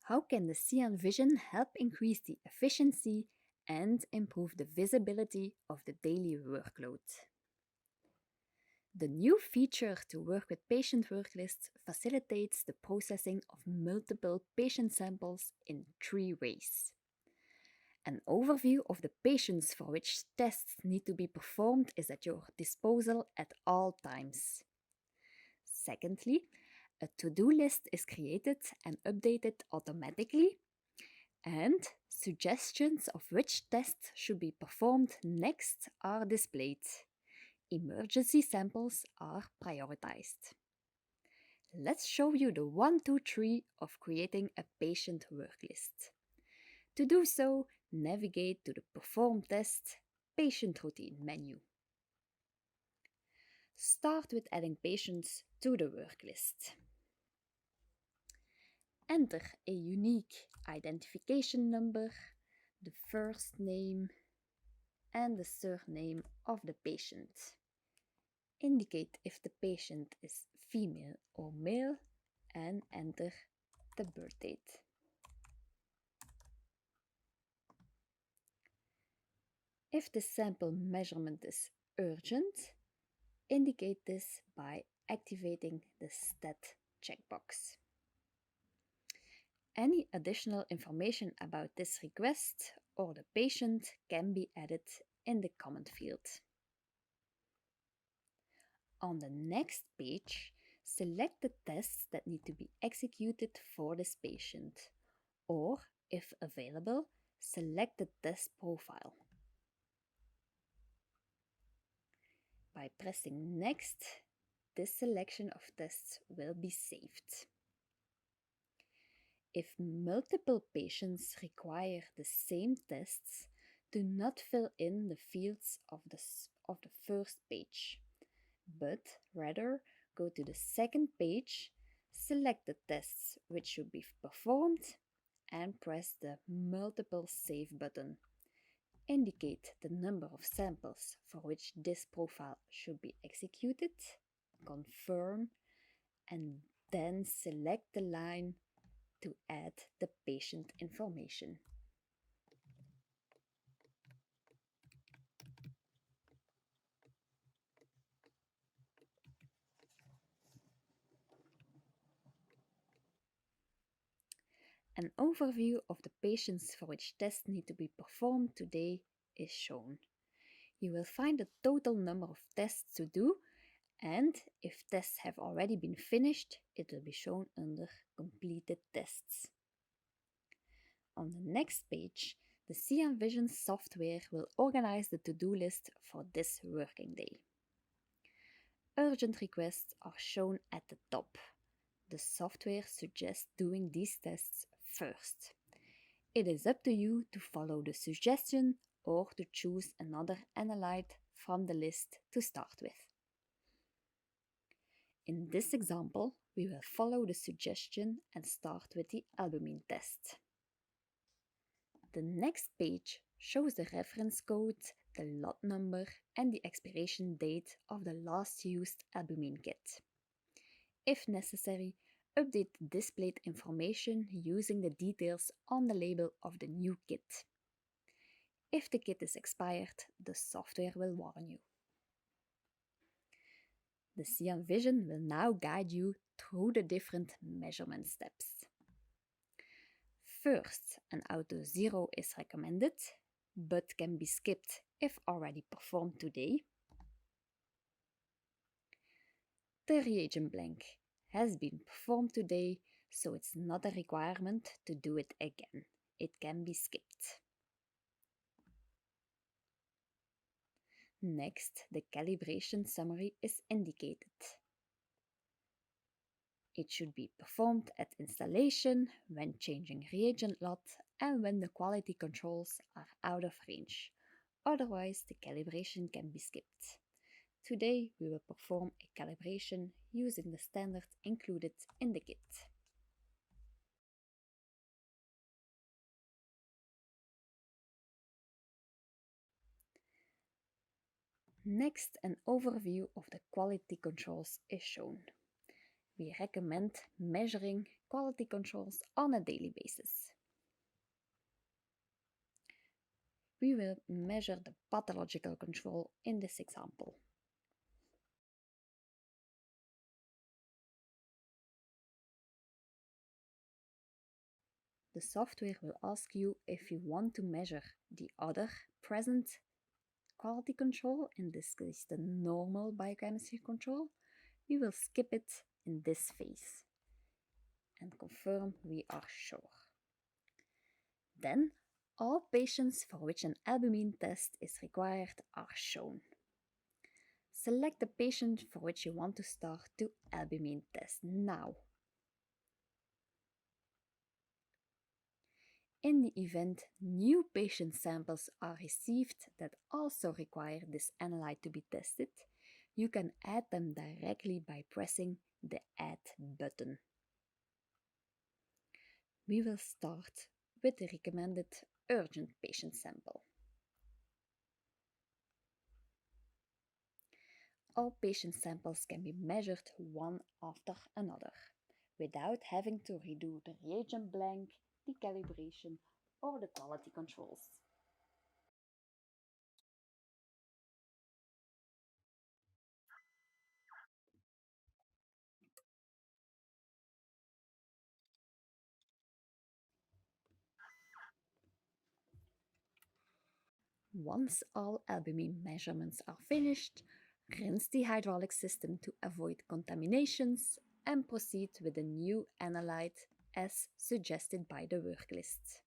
How can the CYANVision help increase the efficiency and improve the visibility of the daily workload? The new feature to work with patient worklists facilitates the processing of multiple patient samples in 3 ways. An overview of the patients for which tests need to be performed is at your disposal at all times. Secondly, a to-do list is created and updated automatically, and suggestions of which tests should be performed next are displayed. Emergency samples are prioritized. Let's show you the 1, 2, 3 of creating a patient worklist. To do so, navigate to the Perform Test Patient Routine menu. Start with adding patients to the worklist. Enter a unique identification number, the first name and the surname of the patient. Indicate if the patient is female or male and enter the birth date. If the sample measurement is urgent, indicate this by activating the Stat checkbox. Any additional information about this request or the patient can be added in the comment field. On the next page, select the tests that need to be executed for this patient, or, if available, select the test profile. By pressing Next, this selection of tests will be saved. If multiple patients require the same tests, do not fill in the fields of the first page, but rather go to the second page, select the tests which should be performed, and press the Multiple Save button. Indicate the number of samples for which this profile should be executed, confirm, and then select the line to add the patient information. An overview of the patients for which tests need to be performed today is shown. You will find the total number of tests to do, and if tests have already been finished, it will be shown under Completed Tests. On the next page, the CYANVision software will organize the to-do list for this working day. Urgent requests are shown at the top. The software suggests doing these tests first. It is up to you to follow the suggestion or to choose another analyte from the list to start with. In this example, we will follow the suggestion and start with the albumin test. The next page shows the reference code, the lot number, and the expiration date of the last used albumin kit. If necessary, update the displayed information using the details on the label of the new kit. If the kit is expired, the software will warn you. The CYANVision will now guide you through the different measurement steps. First, an auto 0 is recommended, but can be skipped if already performed today. The reagent blank has been performed today, so it's not a requirement to do it again. It can be skipped. Next, the calibration summary is indicated. It should be performed at installation, when changing reagent lot, and when the quality controls are out of range. Otherwise, the calibration can be skipped. Today, we will perform a calibration using the standard included in the kit. Next, an overview of the quality controls is shown. we recommend measuring quality controls on a daily basis. We will measure the pathological control in this example. The software will ask you if you want to measure the other present quality control, in this case the normal biochemistry control. We will skip it in this phase and confirm we are sure. Then, all patients for which an albumin test is required are shown. Select the patient for which you want to start the albumin test now. In the event new patient samples are received that also require this analyte to be tested, you can add them directly by pressing the Add button. We will start with the recommended urgent patient sample. All patient samples can be measured one after another, without having to redo the reagent blank, the calibration, or the quality controls. Once all albumin measurements are finished, rinse the hydraulic system to avoid contaminations and proceed with a new analyte as suggested by the worklist.